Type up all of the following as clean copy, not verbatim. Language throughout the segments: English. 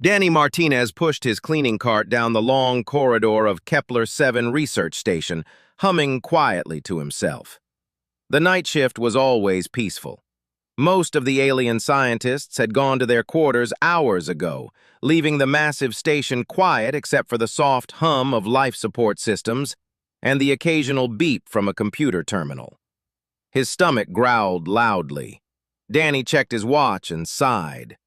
Danny Martinez pushed his cleaning cart down the long corridor of Kepler-7 research station, humming quietly to himself. The night shift was always peaceful. Most of the alien scientists had gone to their quarters hours ago, leaving the massive station quiet except for the soft hum of life support systems and the occasional beep from a computer terminal. His stomach growled loudly. Danny checked his watch and sighed.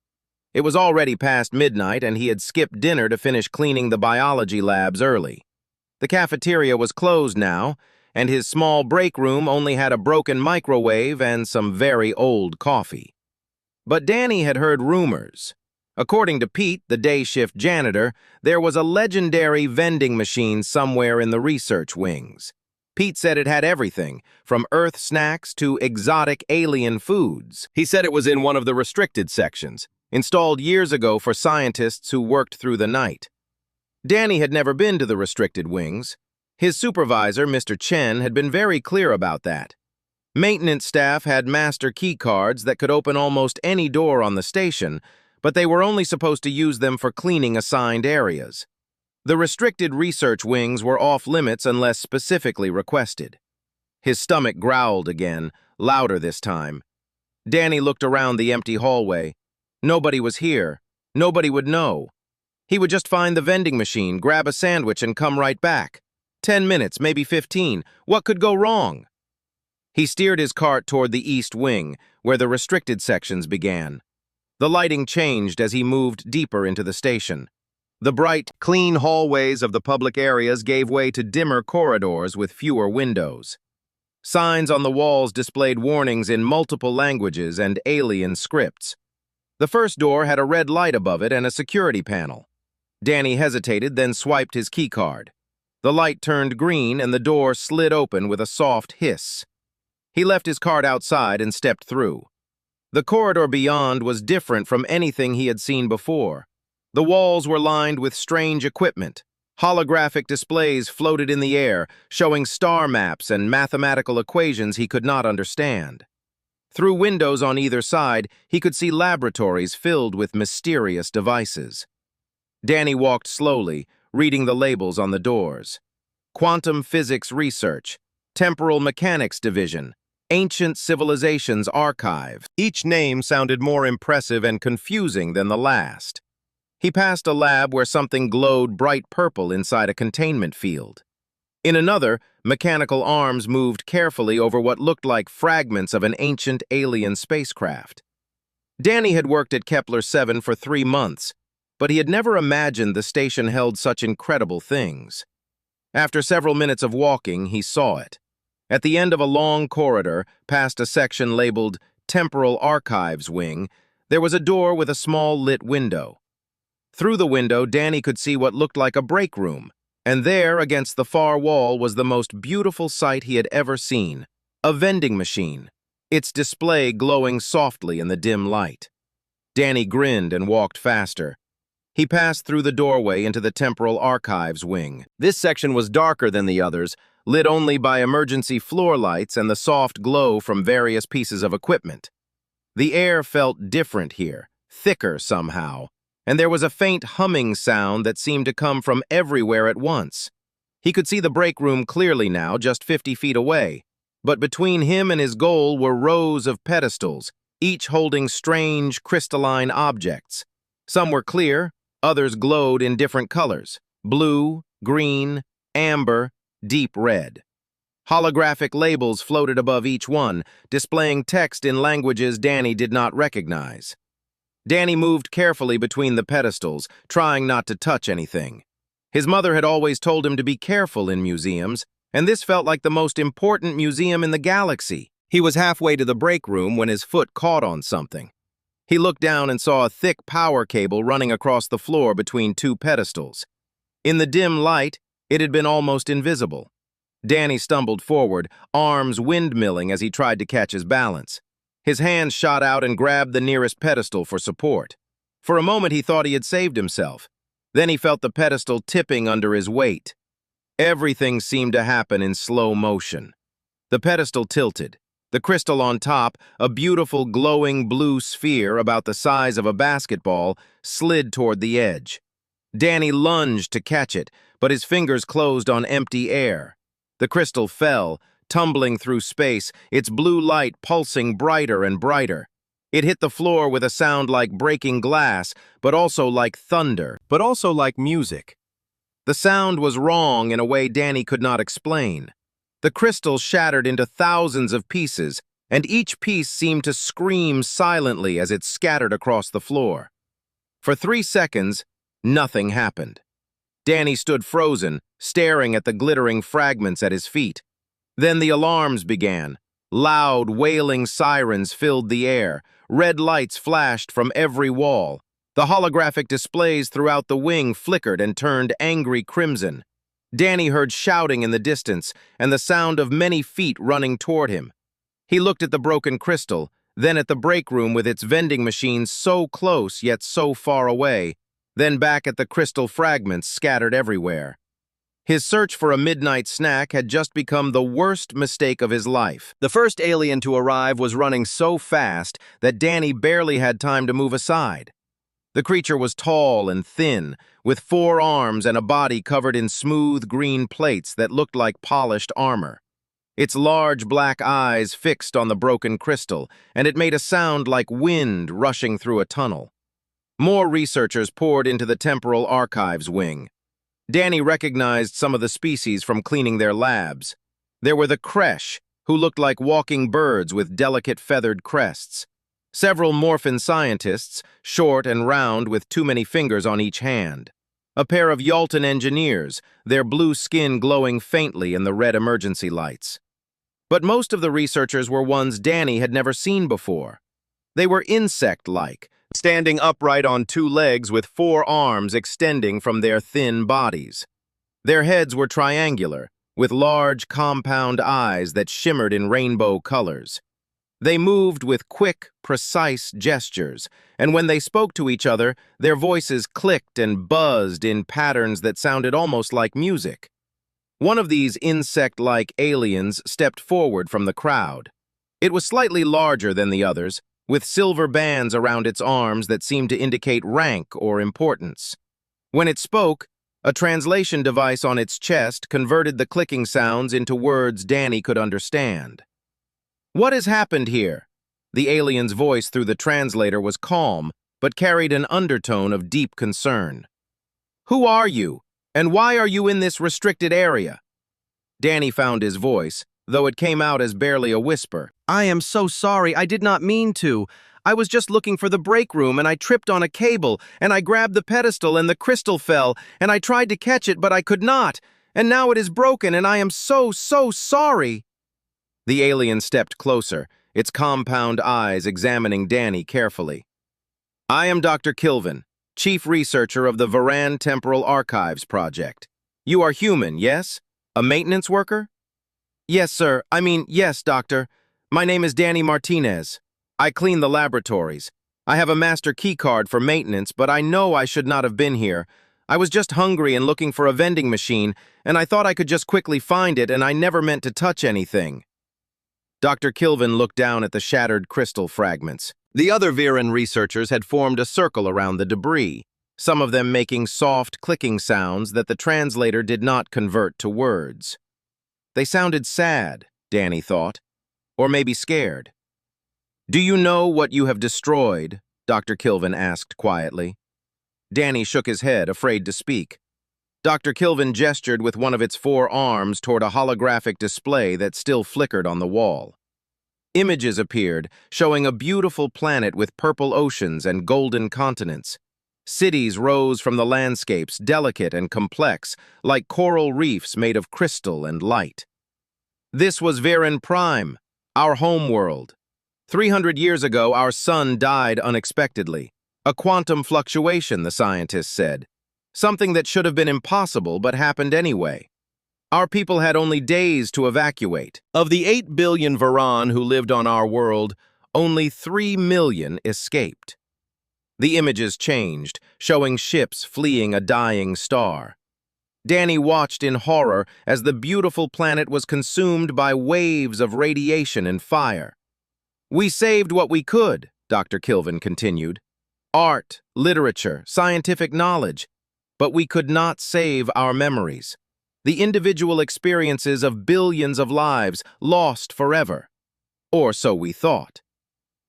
It was already past midnight, and he had skipped dinner to finish cleaning the biology labs early. The cafeteria was closed now, and his small break room only had a broken microwave and some very old coffee. But Danny had heard rumors. According to Pete, the day shift janitor, there was a legendary vending machine somewhere in the research wings. Pete said it had everything, from Earth snacks to exotic alien foods. He said it was in one of the restricted sections, installed years ago for scientists who worked through the night. Danny had never been to the restricted wings. His supervisor, Mr. Chen, had been very clear about that. Maintenance staff had master key cards that could open almost any door on the station, but they were only supposed to use them for cleaning assigned areas. The restricted research wings were off-limits unless specifically requested. His stomach growled again, louder this time. Danny looked around the empty hallway. Nobody was here. Nobody would know. He would just find the vending machine, grab a sandwich, and come right back. 10 minutes, maybe 15. What could go wrong? He steered his cart toward the east wing, where the restricted sections began. The lighting changed as he moved deeper into the station. The bright, clean hallways of the public areas gave way to dimmer corridors with fewer windows. Signs on the walls displayed warnings in multiple languages and alien scripts. The first door had a red light above it and a security panel. Danny hesitated, then swiped his keycard. The light turned green and the door slid open with a soft hiss. He left his cart outside and stepped through. The corridor beyond was different from anything he had seen before. The walls were lined with strange equipment. Holographic displays floated in the air, showing star maps and mathematical equations he could not understand. Through windows on either side, he could see laboratories filled with mysterious devices. Danny walked slowly, reading the labels on the doors. Quantum Physics Research, Temporal Mechanics Division, Ancient Civilizations Archive. Each name sounded more impressive and confusing than the last. He passed a lab where something glowed bright purple inside a containment field. In another, mechanical arms moved carefully over what looked like fragments of an ancient alien spacecraft. Danny had worked at Kepler-7 for 3 months, but he had never imagined the station held such incredible things. After several minutes of walking, he saw it. At the end of a long corridor, past a section labeled Temporal Archives Wing, there was a door with a small lit window. Through the window, Danny could see what looked like a break room, and there, against the far wall, was the most beautiful sight he had ever seen, a vending machine, its display glowing softly in the dim light. Danny grinned and walked faster. He passed through the doorway into the Temporal Archives Wing. This section was darker than the others, lit only by emergency floor lights and the soft glow from various pieces of equipment. The air felt different here, thicker somehow, and there was a faint humming sound that seemed to come from everywhere at once. He could see the break room clearly now, just 50 feet away, but between him and his goal were rows of pedestals, each holding strange, crystalline objects. Some were clear, others glowed in different colors: blue, green, amber, deep red. Holographic labels floated above each one, displaying text in languages Danny did not recognize. Danny moved carefully between the pedestals, trying not to touch anything. His mother had always told him to be careful in museums, and this felt like the most important museum in the galaxy. He was halfway to the break room when his foot caught on something. He looked down and saw a thick power cable running across the floor between 2 pedestals. In the dim light, it had been almost invisible. Danny stumbled forward, arms windmilling as he tried to catch his balance. His hands shot out and grabbed the nearest pedestal for support. For a moment he thought he had saved himself. Then he felt the pedestal tipping under his weight. Everything seemed to happen in slow motion. The pedestal tilted. The crystal on top, a beautiful glowing blue sphere about the size of a basketball, slid toward the edge. Danny lunged to catch it, but his fingers closed on empty air. The crystal fell, tumbling through space, its blue light pulsing brighter and brighter. It hit the floor with a sound like breaking glass, but also like thunder, but also like music. The sound was wrong in a way Danny could not explain. The crystal shattered into thousands of pieces, and each piece seemed to scream silently as it scattered across the floor. For 3 seconds, nothing happened. Danny stood frozen, staring at the glittering fragments at his feet. Then the alarms began. Loud, wailing sirens filled the air. Red lights flashed from every wall. The holographic displays throughout the wing flickered and turned angry crimson. Danny heard shouting in the distance and the sound of many feet running toward him. He looked at the broken crystal, then at the break room with its vending machines so close yet so far away, then back at the crystal fragments scattered everywhere. His search for a midnight snack had just become the worst mistake of his life. The first alien to arrive was running so fast that Danny barely had time to move aside. The creature was tall and thin, with 4 arms and a body covered in smooth green plates that looked like polished armor. Its large black eyes fixed on the broken crystal, and it made a sound like wind rushing through a tunnel. More researchers poured into the temporal archives wing. Danny recognized some of the species from cleaning their labs. There were the creche, who looked like walking birds with delicate feathered crests. Several morphin scientists, short and round with too many fingers on each hand. A pair of Yalton engineers, their blue skin glowing faintly in the red emergency lights. But most of the researchers were ones Danny had never seen before. They were insect-like, standing upright on 2 legs with 4 arms extending from their thin bodies. Their heads were triangular, with large compound eyes that shimmered in rainbow colors. They moved with quick, precise gestures, and when they spoke to each other, their voices clicked and buzzed in patterns that sounded almost like music. One of these insect-like aliens stepped forward from the crowd. It was slightly larger than the others, with silver bands around its arms that seemed to indicate rank or importance. When it spoke, a translation device on its chest converted the clicking sounds into words Danny could understand. "What has happened here?" The alien's voice through the translator was calm, but carried an undertone of deep concern. "Who are you, and why are you in this restricted area?" Danny found his voice, though it came out as barely a whisper. "I am so sorry, I did not mean to. I was just looking for the break room, and I tripped on a cable, and I grabbed the pedestal, and the crystal fell, and I tried to catch it, but I could not, and now it is broken, and I am so sorry." The alien stepped closer, its compound eyes examining Danny carefully. "I am Dr. Kilvin, chief researcher of the Varan Temporal Archives Project. You are human, yes? A maintenance worker?" "Yes, sir. Yes, doctor. My name is Danny Martinez. I clean the laboratories. I have a master key card for maintenance, but I know I should not have been here. I was just hungry and looking for a vending machine, and I thought I could just quickly find it, and I never meant to touch anything." Dr. Kilvin looked down at the shattered crystal fragments. The other Viren researchers had formed a circle around the debris, some of them making soft, clicking sounds that the translator did not convert to words. They sounded sad, Danny thought, or maybe scared. "Do you know what you have destroyed?" Dr. Kilvin asked quietly. Danny shook his head, afraid to speak. Dr. Kilvin gestured with one of its 4 arms toward a holographic display that still flickered on the wall. Images appeared, showing a beautiful planet with purple oceans and golden continents. Cities rose from the landscapes, delicate and complex, like coral reefs made of crystal and light. This was Viren Prime, our home world. 300 years ago, our sun died unexpectedly. A quantum fluctuation, the scientists said. Something that should have been impossible but happened anyway. Our people had only days to evacuate. Of the 8 billion Varan who lived on our world, only 3 million escaped. The images changed, showing ships fleeing a dying star. Danny watched in horror as the beautiful planet was consumed by waves of radiation and fire. "We saved what we could," Dr. Kilvin continued. "Art, literature, scientific knowledge. But we could not save our memories. The individual experiences of billions of lives lost forever. Or so we thought."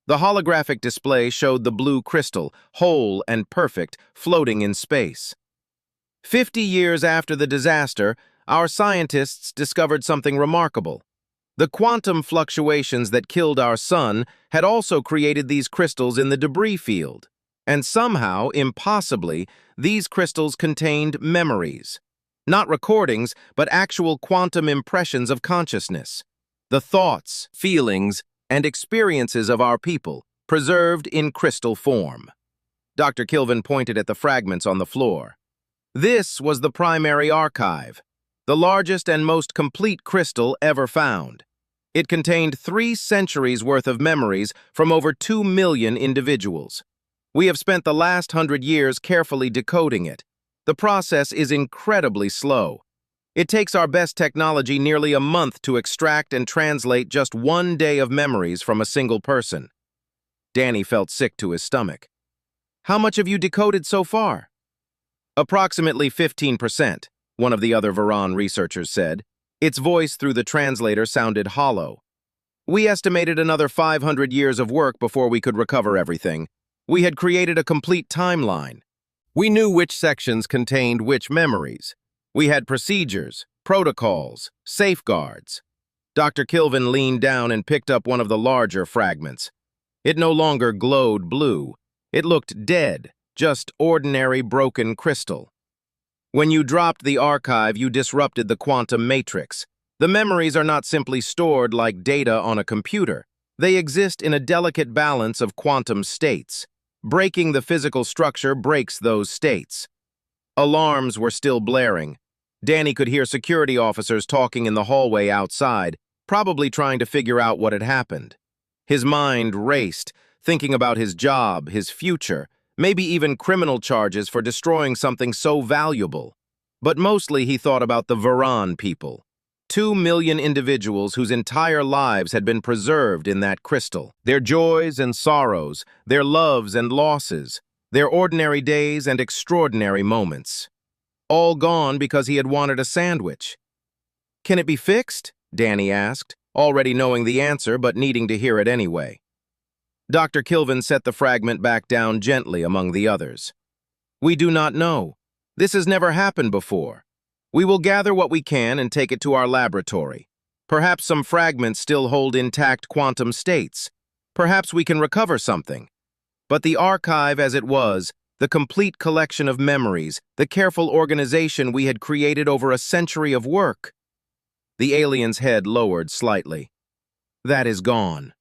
The holographic display showed the blue crystal, whole and perfect, floating in space. 50 years after the disaster, our scientists discovered something remarkable. The quantum fluctuations that killed our sun had also created these crystals in the debris field. And somehow, impossibly, these crystals contained memories. Not recordings, but actual quantum impressions of consciousness. The thoughts, feelings, and experiences of our people, preserved in crystal form. Dr. Kilvin pointed at the fragments on the floor. This was the primary archive, the largest and most complete crystal ever found. It contained 3 centuries' worth of memories from over 2 million individuals. We have spent the last 100 years carefully decoding it. The process is incredibly slow. It takes our best technology nearly a month to extract and translate just 1 day of memories from a single person. Danny felt sick to his stomach. "How much have you decoded so far?" "Approximately 15%, one of the other Varan researchers said. Its voice through the translator sounded hollow. "We estimated another 500 years of work before we could recover everything. We had created a complete timeline. We knew which sections contained which memories. We had procedures, protocols, safeguards." Dr. Kilvin leaned down and picked up one of the larger fragments. It no longer glowed blue. It looked dead, just ordinary broken crystal. "When you dropped the archive, you disrupted the quantum matrix. The memories are not simply stored like data on a computer. They exist in a delicate balance of quantum states. Breaking the physical structure breaks those states." Alarms were still blaring. Danny could hear security officers talking in the hallway outside, probably trying to figure out what had happened. His mind raced, thinking about his job, his future, maybe even criminal charges for destroying something so valuable. But mostly he thought about the Varan people. 2 million individuals whose entire lives had been preserved in that crystal. Their joys and sorrows, their loves and losses, their ordinary days and extraordinary moments. All gone because he had wanted a sandwich. "Can it be fixed?" Danny asked, already knowing the answer but needing to hear it anyway. Dr. Kilvin set the fragment back down gently among the others. "We do not know. This has never happened before. We will gather what we can and take it to our laboratory. Perhaps some fragments still hold intact quantum states. Perhaps we can recover something. But the archive as it was, the complete collection of memories, the careful organization we had created over a century of work." The alien's head lowered slightly. "That is gone."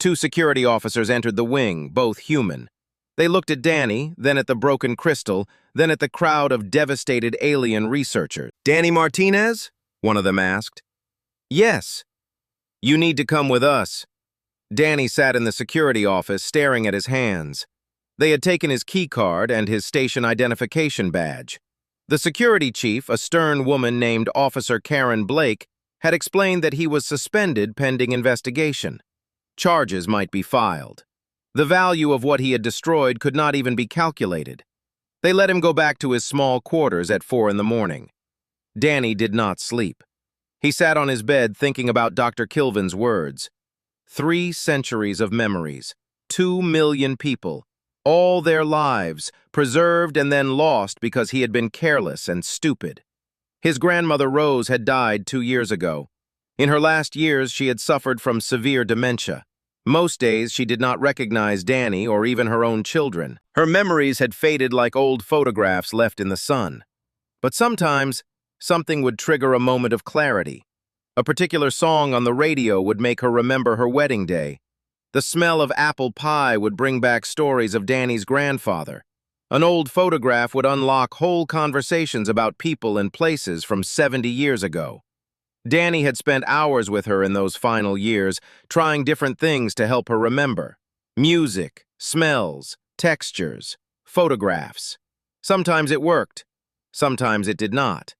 2 security officers entered the wing, both human. They looked at Danny, then at the broken crystal, then at the crowd of devastated alien researchers. "Danny Martinez?" one of them asked. "Yes." "You need to come with us." Danny sat in the security office, staring at his hands. They had taken his key card and his station identification badge. The security chief, a stern woman named Officer Karen Blake, had explained that he was suspended pending investigation. Charges might be filed. The value of what he had destroyed could not even be calculated. They let him go back to his small quarters at 4 in the morning. Danny did not sleep. He sat on his bed thinking about Dr. Kilvin's words. 3 centuries of memories, 2 million people, all their lives, preserved and then lost because he had been careless and stupid. His grandmother Rose had died 2 years ago. In her last years, she had suffered from severe dementia. Most days, she did not recognize Danny or even her own children. Her memories had faded like old photographs left in the sun. But sometimes, something would trigger a moment of clarity. A particular song on the radio would make her remember her wedding day. The smell of apple pie would bring back stories of Danny's grandfather. An old photograph would unlock whole conversations about people and places from 70 years ago. Danny had spent hours with her in those final years, trying different things to help her remember. Music, smells, textures, photographs. Sometimes it worked. Sometimes it did not.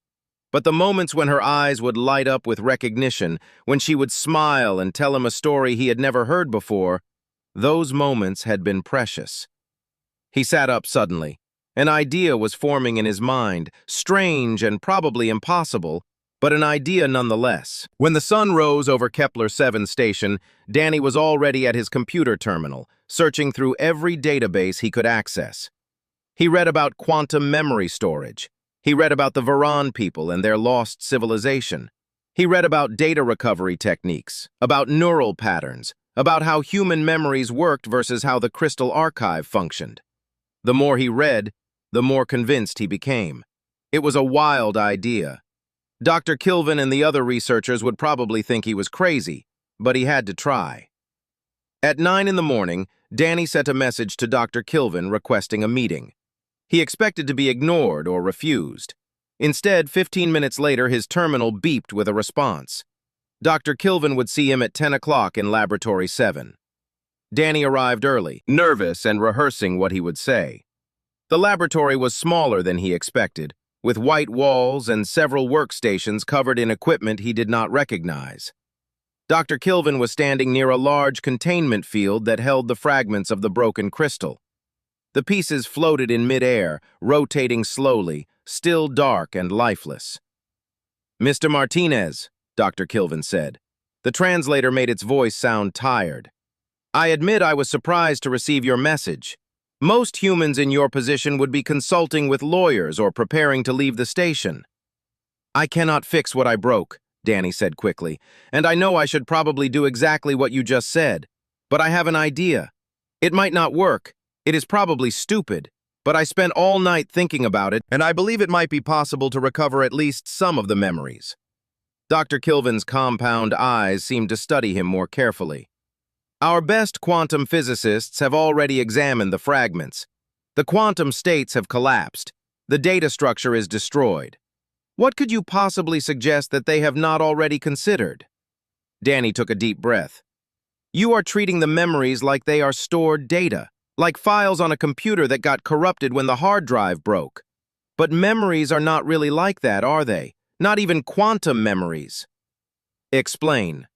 But the moments when her eyes would light up with recognition, when she would smile and tell him a story he had never heard before, those moments had been precious. He sat up suddenly. An idea was forming in his mind, strange and probably impossible, but an idea nonetheless. When the sun rose over Kepler 7 station, Danny was already at his computer terminal, searching through every database he could access. He read about quantum memory storage. He read about the Varan people and their lost civilization. He read about data recovery techniques, about neural patterns, about how human memories worked versus how the crystal archive functioned. The more he read, the more convinced he became. It was a wild idea. Dr. Kilvin and the other researchers would probably think he was crazy, but he had to try. At 9 in the morning, Danny sent a message to Dr. Kilvin requesting a meeting. He expected to be ignored or refused. Instead, 15 minutes later, his terminal beeped with a response. Dr. Kilvin would see him at 10 o'clock in Laboratory 7. Danny arrived early, nervous and rehearsing what he would say. The laboratory was smaller than he expected, with white walls and several workstations covered in equipment he did not recognize. Dr. Kilvin was standing near a large containment field that held the fragments of the broken crystal. The pieces floated in midair, rotating slowly, still dark and lifeless. "Mr. Martinez," Dr. Kilvin said. The translator made its voice sound tired. "I admit I was surprised to receive your message. Most humans in your position would be consulting with lawyers or preparing to leave the station." "I cannot fix what I broke," Danny said quickly, "and I know I should probably do exactly what you just said. But I have an idea. It might not work. It is probably stupid. But I spent all night thinking about it, and I believe it might be possible to recover at least some of the memories." Dr. Kilvin's compound eyes seemed to study him more carefully. "Our best quantum physicists have already examined the fragments. The quantum states have collapsed. The data structure is destroyed. What could you possibly suggest that they have not already considered?" Danny took a deep breath. "You are treating the memories like they are stored data, like files on a computer that got corrupted when the hard drive broke. But memories are not really like that, are they? Not even quantum memories." "Explain."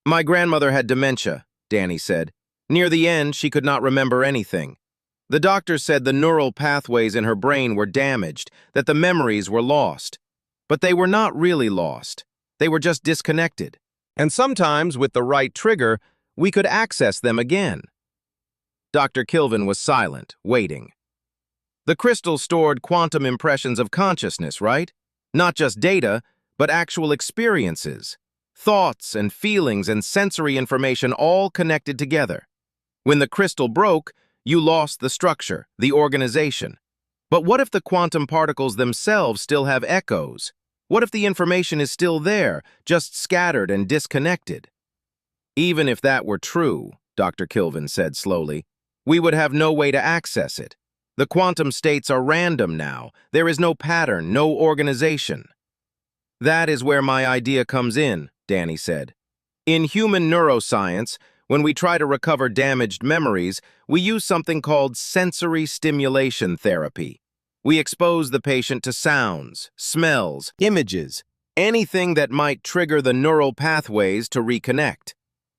"My grandmother had dementia," Danny said. "Near the end, she could not remember anything. The doctor said the neural pathways in her brain were damaged, that the memories were lost. But they were not really lost. They were just disconnected. And sometimes, with the right trigger, we could access them again." Dr. Kilvin was silent, waiting. "The crystal stored quantum impressions of consciousness, right? Not just data, but actual experiences. Thoughts and feelings and sensory information all connected together. When the crystal broke, you lost the structure, the organization. But what if the quantum particles themselves still have echoes? What if the information is still there, just scattered and disconnected?" "Even if that were true," Dr. Kilvin said slowly, "we would have no way to access it. The quantum states are random now. There is no pattern, no organization." "That is where my idea comes in," Danny said. "In human neuroscience, when we try to recover damaged memories, we use something called sensory stimulation therapy. We expose the patient to sounds, smells, images, anything that might trigger the neural pathways to reconnect.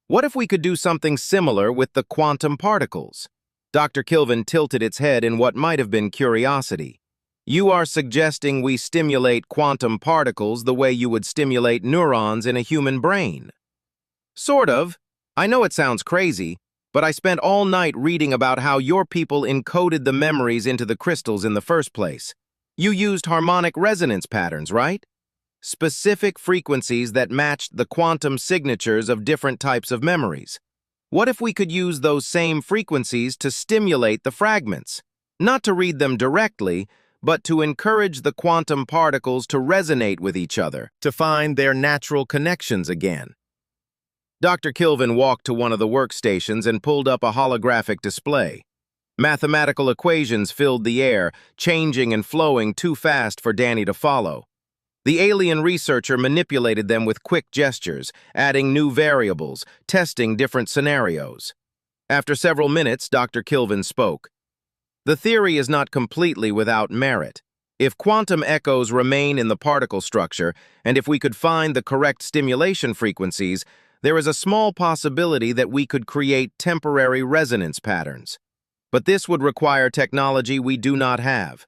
What if we could do something similar with the quantum particles?" Dr. Kilvin tilted its head in what might have been curiosity. "You are suggesting we stimulate quantum particles the way you would stimulate neurons in a human brain?" "Sort of. I know it sounds crazy, but I spent all night reading about how your people encoded the memories into the crystals in the first place. You used harmonic resonance patterns, right? Specific frequencies that matched the quantum signatures of different types of memories. What if we could use those same frequencies to stimulate the fragments? Not to read them directly, but to encourage the quantum particles to resonate with each other, to find their natural connections again." Dr. Kilvin walked to one of the workstations and pulled up a holographic display. Mathematical equations filled the air, changing and flowing too fast for Danny to follow. The alien researcher manipulated them with quick gestures, adding new variables, testing different scenarios. After several minutes, Dr. Kilvin spoke. "The theory is not completely without merit. If quantum echoes remain in the particle structure, and if we could find the correct stimulation frequencies, there is a small possibility that we could create temporary resonance patterns. But this would require technology we do not have.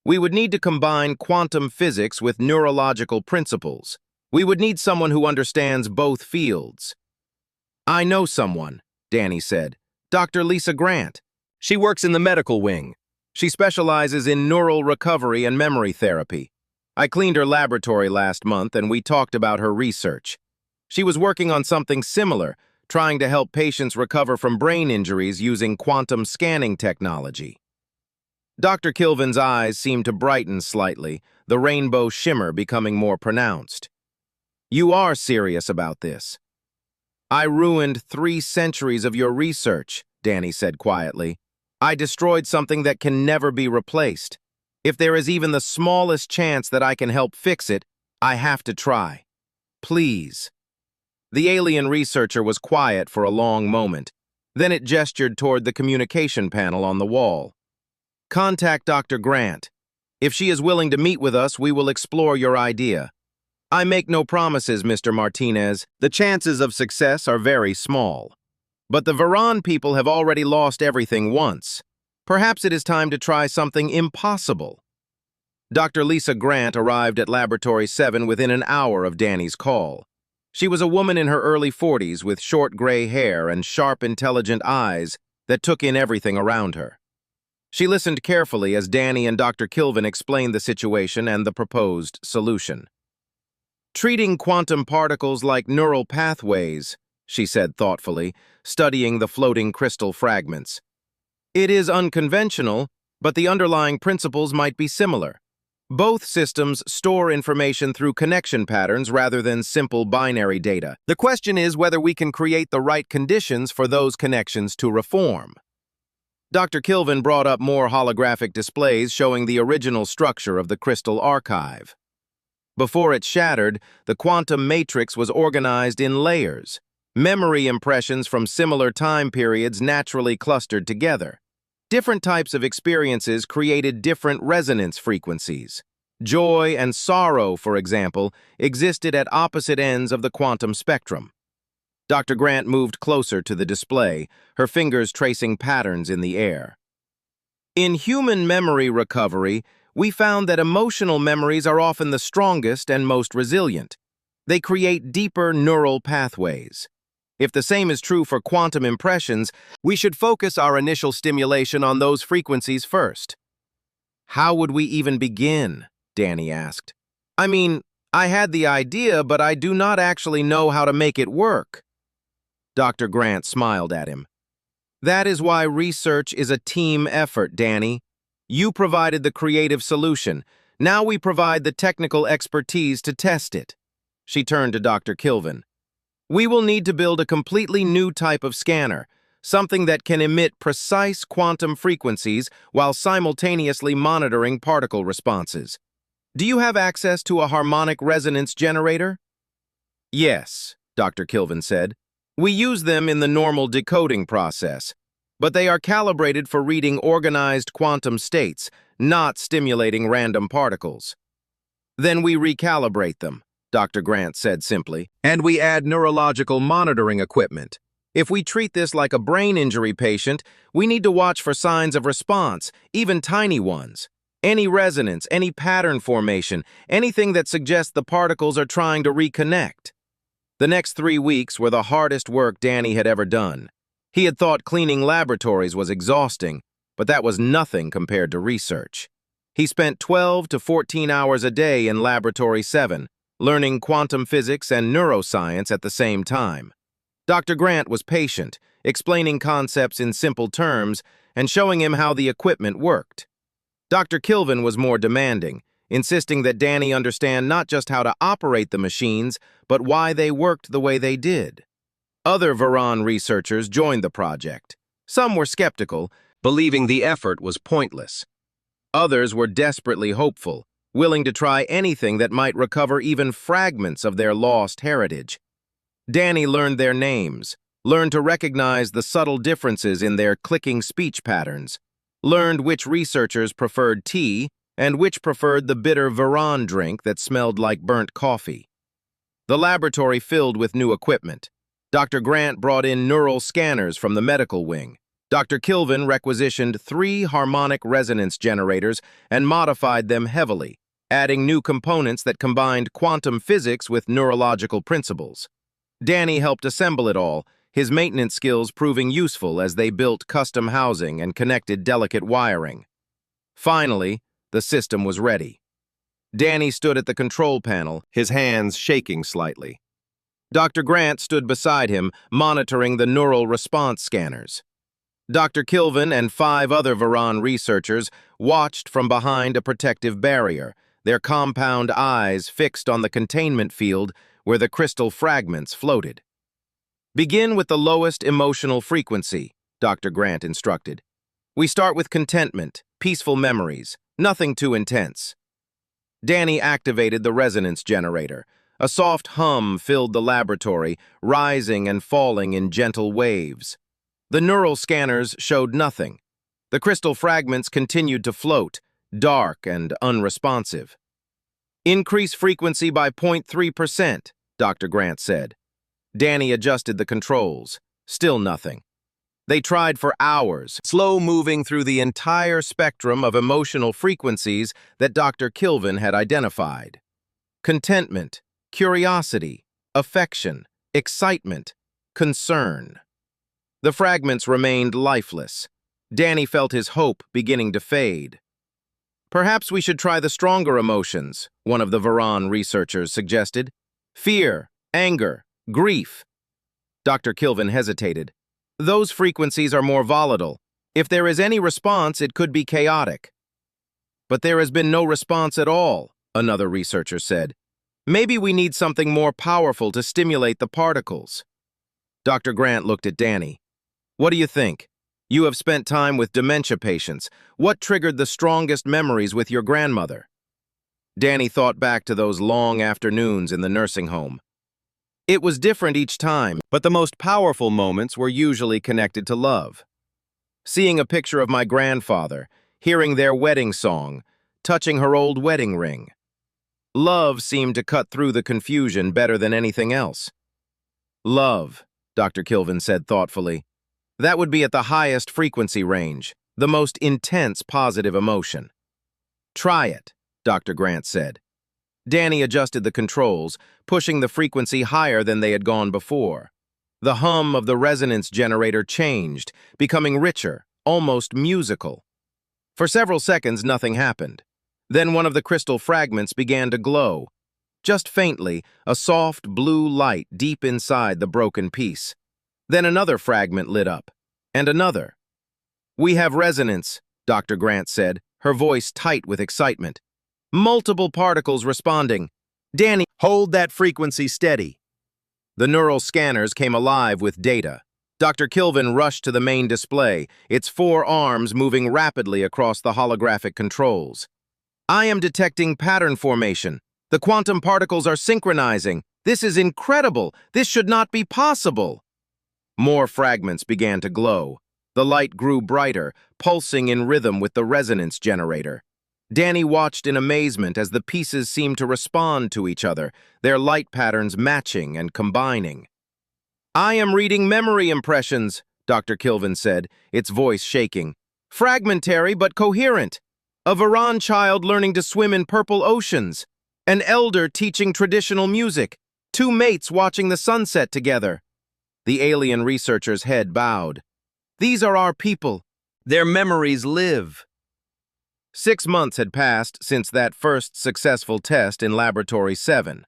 We would need to combine quantum physics with neurological principles. We would need someone who understands both fields. "I know someone," Danny said. "Dr. Lisa Grant. She works in the medical wing. She specializes in neural recovery and memory therapy. I cleaned her laboratory last month and we talked about her research. She was working on something similar, trying to help patients recover from brain injuries using quantum scanning technology." Dr. Kilvin's eyes seemed to brighten slightly, the rainbow shimmer becoming more pronounced. "You are serious about this." "I ruined 3 centuries of your research," Danny said quietly. "I destroyed something that can never be replaced. If there is even the smallest chance that I can help fix it, I have to try. Please." The alien researcher was quiet for a long moment. Then it gestured toward the communication panel on the wall. "Contact Dr. Grant. If she is willing to meet with us, we will explore your idea. I make no promises, Mr. Martinez. The chances of success are very small. But the Varan people have already lost everything once. Perhaps it is time to try something impossible." Dr. Lisa Grant arrived at Laboratory 7 within an hour of Danny's call. She was a woman in her early 40s with short gray hair and sharp, intelligent eyes that took in everything around her. She listened carefully as Danny and Dr. Kilvin explained the situation and the proposed solution. "Treating quantum particles like neural pathways," she said thoughtfully, studying the floating crystal fragments. "It is unconventional, but the underlying principles might be similar. Both systems store information through connection patterns rather than simple binary data. The question is whether we can create the right conditions for those connections to reform." Dr. Kilvin brought up more holographic displays showing the original structure of the crystal archive. Before it shattered, the quantum matrix was organized in layers. Memory impressions from similar time periods naturally clustered together. Different types of experiences created different resonance frequencies. Joy and sorrow, for example, existed at opposite ends of the quantum spectrum. Dr. Grant moved closer to the display, her fingers tracing patterns in the air. "In human memory recovery, we found that emotional memories are often the strongest and most resilient. They create deeper neural pathways. If the same is true for quantum impressions, we should focus our initial stimulation on those frequencies first." "How would we even begin?" Danny asked. "I mean, I had the idea, but I do not actually know how to make it work." Dr. Grant smiled at him. "That is why research is a team effort, Danny. You provided the creative solution. Now we provide the technical expertise to test it." She turned to Dr. Kilvin. "We will need to build a completely new type of scanner, something that can emit precise quantum frequencies while simultaneously monitoring particle responses. Do you have access to a harmonic resonance generator?" "Yes," Dr. Kilvin said. "We use them in the normal decoding process, but they are calibrated for reading organized quantum states, not stimulating random particles." "Then we recalibrate them," Dr. Grant said simply, "and we add neurological monitoring equipment. If we treat this like a brain injury patient, we need to watch for signs of response, even tiny ones. Any resonance, any pattern formation, anything that suggests the particles are trying to reconnect." The next 3 weeks were the hardest work Danny had ever done. He had thought cleaning laboratories was exhausting, but that was nothing compared to research. He spent 12 to 14 hours a day in Laboratory 7, learning quantum physics and neuroscience at the same time. Dr. Grant was patient, explaining concepts in simple terms and showing him how the equipment worked. Dr. Kilvin was more demanding, insisting that Danny understand not just how to operate the machines, but why they worked the way they did. Other Varan researchers joined the project. Some were skeptical, believing the effort was pointless. Others were desperately hopeful, willing to try anything that might recover even fragments of their lost heritage. Danny learned their names, learned to recognize the subtle differences in their clicking speech patterns, learned which researchers preferred tea and which preferred the bitter Veron drink that smelled like burnt coffee. The laboratory filled with new equipment. Dr. Grant brought in neural scanners from the medical wing. Dr. Kilvin requisitioned 3 harmonic resonance generators and modified them heavily, adding new components that combined quantum physics with neurological principles. Danny helped assemble it all, his maintenance skills proving useful as they built custom housing and connected delicate wiring. Finally, the system was ready. Danny stood at the control panel, his hands shaking slightly. Dr. Grant stood beside him, monitoring the neural response scanners. Dr. Kilvin and 5 other Veron researchers watched from behind a protective barrier, their compound eyes fixed on the containment field where the crystal fragments floated. Begin with the lowest emotional frequency, Dr. Grant instructed. We start with contentment, peaceful memories, nothing too intense. Danny activated the resonance generator. A soft hum filled the laboratory, rising and falling in gentle waves. The neural scanners showed nothing. The crystal fragments continued to float, dark and unresponsive. Increase frequency by 0.3%, Dr. Grant said. Danny adjusted the controls. Still nothing. They tried for hours, slow-moving through the entire spectrum of emotional frequencies that Dr. Kilvin had identified. Contentment, curiosity, affection, excitement, concern. The fragments remained lifeless. Danny felt his hope beginning to fade. Perhaps we should try the stronger emotions, one of the Veron researchers suggested. Fear, anger, grief. Dr. Kilvin hesitated. Those frequencies are more volatile. If there is any response, it could be chaotic. But there has been no response at all, another researcher said. Maybe we need something more powerful to stimulate the particles. Dr. Grant looked at Danny. What do you think? You have spent time with dementia patients. What triggered the strongest memories with your grandmother? Danny thought back to those long afternoons in the nursing home. It was different each time, but the most powerful moments were usually connected to love. Seeing a picture of my grandfather, hearing their wedding song, touching her old wedding ring. Love seemed to cut through the confusion better than anything else. Love, Dr. Kilvin said thoughtfully. That would be at the highest frequency range, the most intense positive emotion. Try it, Dr. Grant said. Danny adjusted the controls, pushing the frequency higher than they had gone before. The hum of the resonance generator changed, becoming richer, almost musical. For several seconds, nothing happened. Then one of the crystal fragments began to glow. Just faintly, a soft blue light deep inside the broken piece. Then another fragment lit up, and another. We have resonance, Dr. Grant said, her voice tight with excitement. Multiple particles responding. Danny, hold that frequency steady. The neural scanners came alive with data. Dr. Kilvin rushed to the main display, its 4 arms moving rapidly across the holographic controls. I am detecting pattern formation. The quantum particles are synchronizing. This is incredible. This should not be possible. More fragments began to glow. The light grew brighter, pulsing in rhythm with the resonance generator. Danny watched in amazement as the pieces seemed to respond to each other, their light patterns matching and combining. I am reading memory impressions, Dr. Kilvin said, its voice shaking. Fragmentary but coherent. A Veron child learning to swim in purple oceans. An elder teaching traditional music. 2 mates watching the sunset together. The alien researcher's head bowed. These are our people. Their memories live. 6 months had passed since that first successful test in Laboratory 7.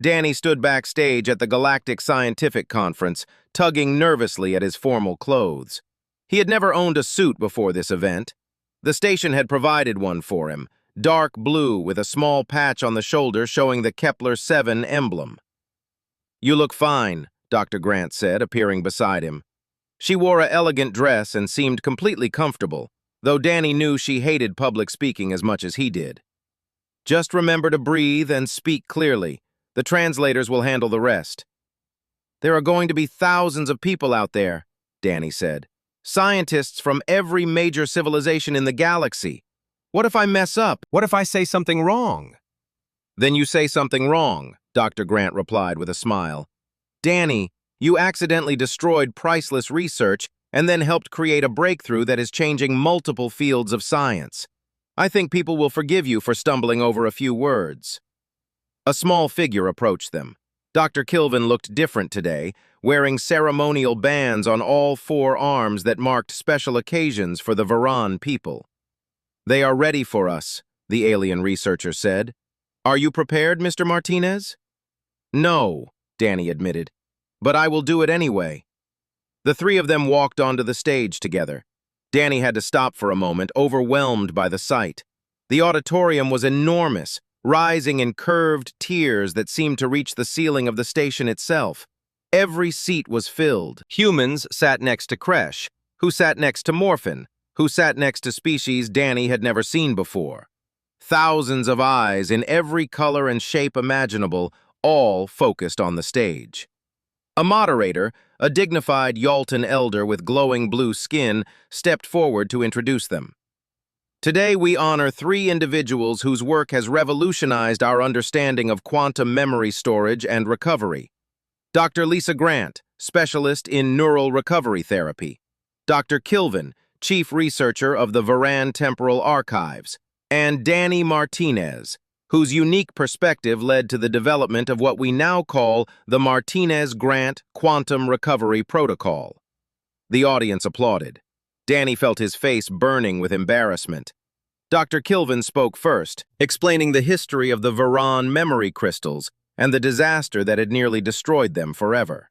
Danny stood backstage at the Galactic Scientific Conference, tugging nervously at his formal clothes. He had never owned a suit before this event. The station had provided one for him, dark blue with a small patch on the shoulder showing the Kepler 7 emblem. You look fine, Dr. Grant said, appearing beside him. She wore an elegant dress and seemed completely comfortable, though Danny knew she hated public speaking as much as he did. Just remember to breathe and speak clearly. The translators will handle the rest. There are going to be thousands of people out there, Danny said. Scientists from every major civilization in the galaxy. What if I mess up? What if I say something wrong? Then you say something wrong, Dr. Grant replied with a smile. Danny, you accidentally destroyed priceless research and then helped create a breakthrough that is changing multiple fields of science. I think people will forgive you for stumbling over a few words. A small figure approached them. Dr. Kilvin looked different today, wearing ceremonial bands on all 4 arms that marked special occasions for the Varan people. They are ready for us, the alien researcher said. Are you prepared, Mr. Martinez? No, Danny admitted, but I will do it anyway. The 3 of them walked onto the stage together. Danny had to stop for a moment, overwhelmed by the sight. The auditorium was enormous, rising in curved tiers that seemed to reach the ceiling of the station itself. Every seat was filled. Humans sat next to Kresh, who sat next to Morphin, who sat next to species Danny had never seen before. Thousands of eyes in every color and shape imaginable, all focused on the stage. A moderator, a dignified Yalton elder with glowing blue skin, stepped forward to introduce them. Today we honor 3 individuals whose work has revolutionized our understanding of quantum memory storage and recovery. Dr. Lisa Grant, specialist in neural recovery therapy. Dr. Kilvin, chief researcher of the Varan Temporal Archives. And Danny Martinez, whose unique perspective led to the development of what we now call the Martinez-Grant Quantum Recovery Protocol. The audience applauded. Danny felt his face burning with embarrassment. Dr. Kilvin spoke first, explaining the history of the Varan memory crystals and the disaster that had nearly destroyed them forever.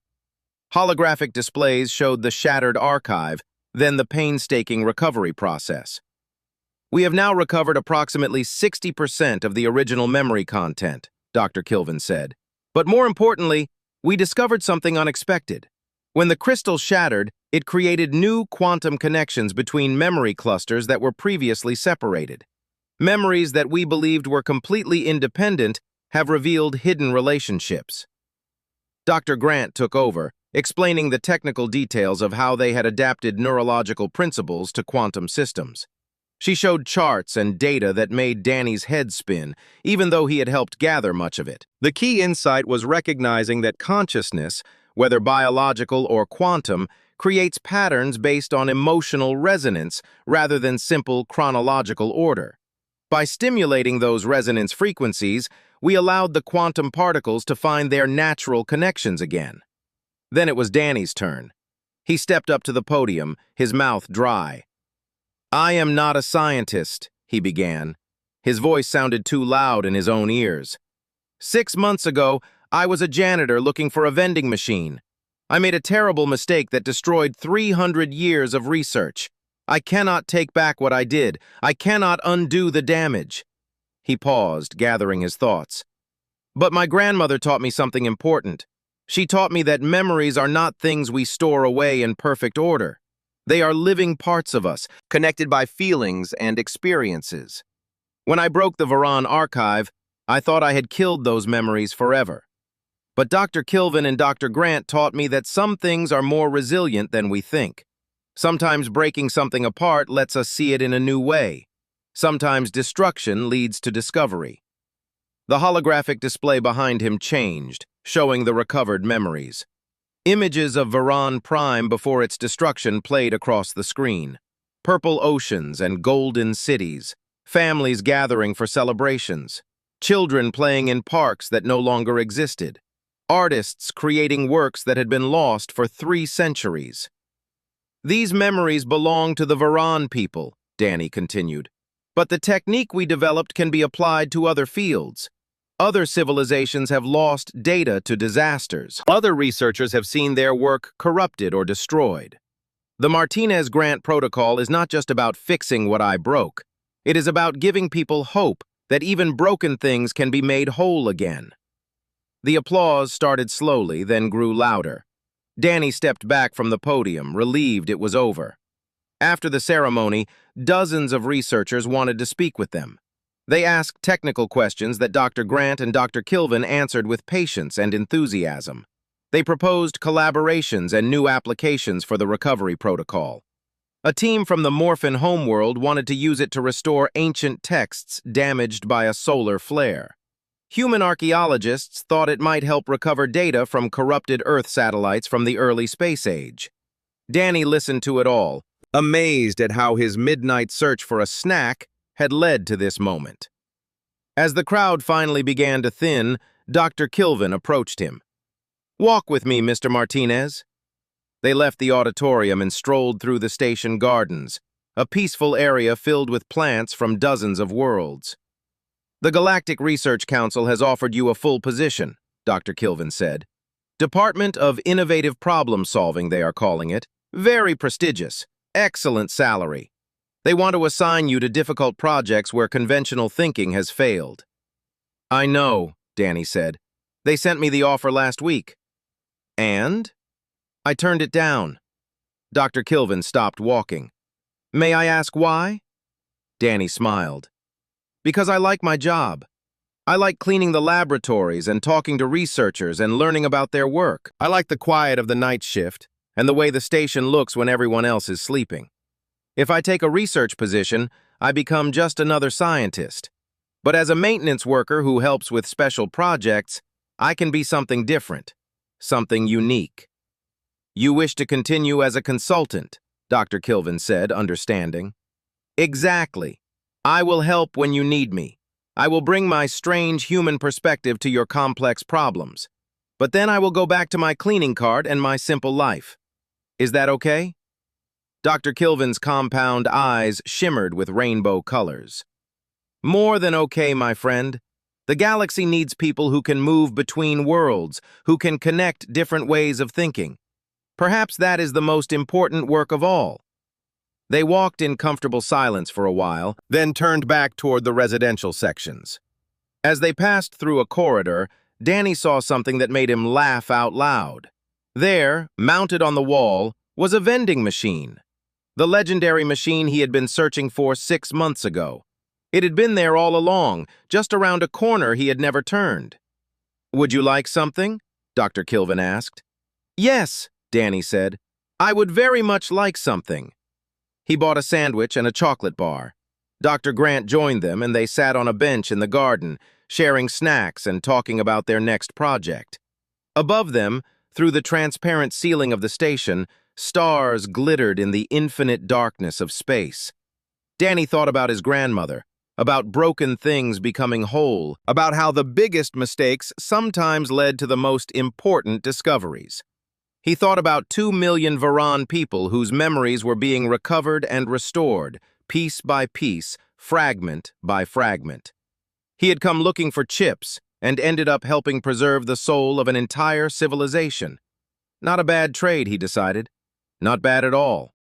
Holographic displays showed the shattered archive, then the painstaking recovery process. We have now recovered approximately 60% of the original memory content, Dr. Kilvin said. But more importantly, we discovered something unexpected. When the crystal shattered, it created new quantum connections between memory clusters that were previously separated. Memories that we believed were completely independent have revealed hidden relationships. Dr. Grant took over, explaining the technical details of how they had adapted neurological principles to quantum systems. She showed charts and data that made Danny's head spin, even though he had helped gather much of it. The key insight was recognizing that consciousness, whether biological or quantum, creates patterns based on emotional resonance rather than simple chronological order. By stimulating those resonance frequencies, we allowed the quantum particles to find their natural connections again. Then it was Danny's turn. He stepped up to the podium, his mouth dry. I am not a scientist, he began. His voice sounded too loud in his own ears. 6 months ago, I was a janitor looking for a vending machine. I made a terrible mistake that destroyed 300 years of research. I cannot take back what I did. I cannot undo the damage. He paused, gathering his thoughts. But my grandmother taught me something important. She taught me that memories are not things we store away in perfect order. They are living parts of us, connected by feelings and experiences. When I broke the Varan archive, I thought I had killed those memories forever. But Dr. Kilvin and Dr. Grant taught me that some things are more resilient than we think. Sometimes breaking something apart lets us see it in a new way. Sometimes destruction leads to discovery. The holographic display behind him changed, showing the recovered memories. Images of Varan Prime before its destruction played across the screen. Purple oceans and golden cities, families gathering for celebrations, children playing in parks that no longer existed, artists creating works that had been lost for 3 centuries. These memories belong to the Varan people, Danny continued. But the technique we developed can be applied to other fields. Other civilizations have lost data to disasters. Other researchers have seen their work corrupted or destroyed. The Martinez-Grant Protocol is not just about fixing what I broke. It is about giving people hope that even broken things can be made whole again. The applause started slowly, then grew louder. Danny stepped back from the podium, relieved it was over. After the ceremony, dozens of researchers wanted to speak with them. They asked technical questions that Dr. Grant and Dr. Kilvin answered with patience and enthusiasm. They proposed collaborations and new applications for the recovery protocol. A team from the Morphin homeworld wanted to use it to restore ancient texts damaged by a solar flare. Human archaeologists thought it might help recover data from corrupted Earth satellites from the early space age. Danny listened to it all, amazed at how his midnight search for a snack had led to this moment. As the crowd finally began to thin, Dr. Kilvin approached him. "Walk with me, Mr. Martinez." They left the auditorium and strolled through the station gardens, a peaceful area filled with plants from dozens of worlds. "The Galactic Research Council has offered you a full position," Dr. Kilvin said. "Department of Innovative Problem Solving, they are calling it. Very prestigious. Excellent salary. They want to assign you to difficult projects where conventional thinking has failed." "I know," Danny said. "They sent me the offer last week." "And?" "I turned it down." Dr. Kilvin stopped walking. "May I ask why?" Danny smiled. "Because I like my job. I like cleaning the laboratories and talking to researchers and learning about their work. I like the quiet of the night shift and the way the station looks when everyone else is sleeping. If I take a research position, I become just another scientist. But as a maintenance worker who helps with special projects, I can be something different, something unique." "You wish to continue as a consultant," Dr. Kilvin said, understanding. "Exactly. I will help when you need me. I will bring my strange human perspective to your complex problems. But then I will go back to my cleaning cart and my simple life. Is that okay?" Dr. Kilvin's compound eyes shimmered with rainbow colors. "More than okay, my friend. The galaxy needs people who can move between worlds, who can connect different ways of thinking. Perhaps that is the most important work of all." They walked in comfortable silence for a while, then turned back toward the residential sections. As they passed through a corridor, Danny saw something that made him laugh out loud. There, mounted on the wall, was a vending machine. The legendary machine he had been searching for 6 months ago. It had been there all along, just around a corner he had never turned. "Would you like something?" Dr. Kilvin asked. "Yes," Danny said. "I would very much like something." He bought a sandwich and a chocolate bar. Dr. Grant joined them, and they sat on a bench in the garden, sharing snacks and talking about their next project. Above them, through the transparent ceiling of the station, stars glittered in the infinite darkness of space. Danny thought about his grandmother, about broken things becoming whole, about how the biggest mistakes sometimes led to the most important discoveries. He thought about 2 million Varan people whose memories were being recovered and restored, piece by piece, fragment by fragment. He had come looking for chips and ended up helping preserve the soul of an entire civilization. Not a bad trade, he decided. Not bad at all.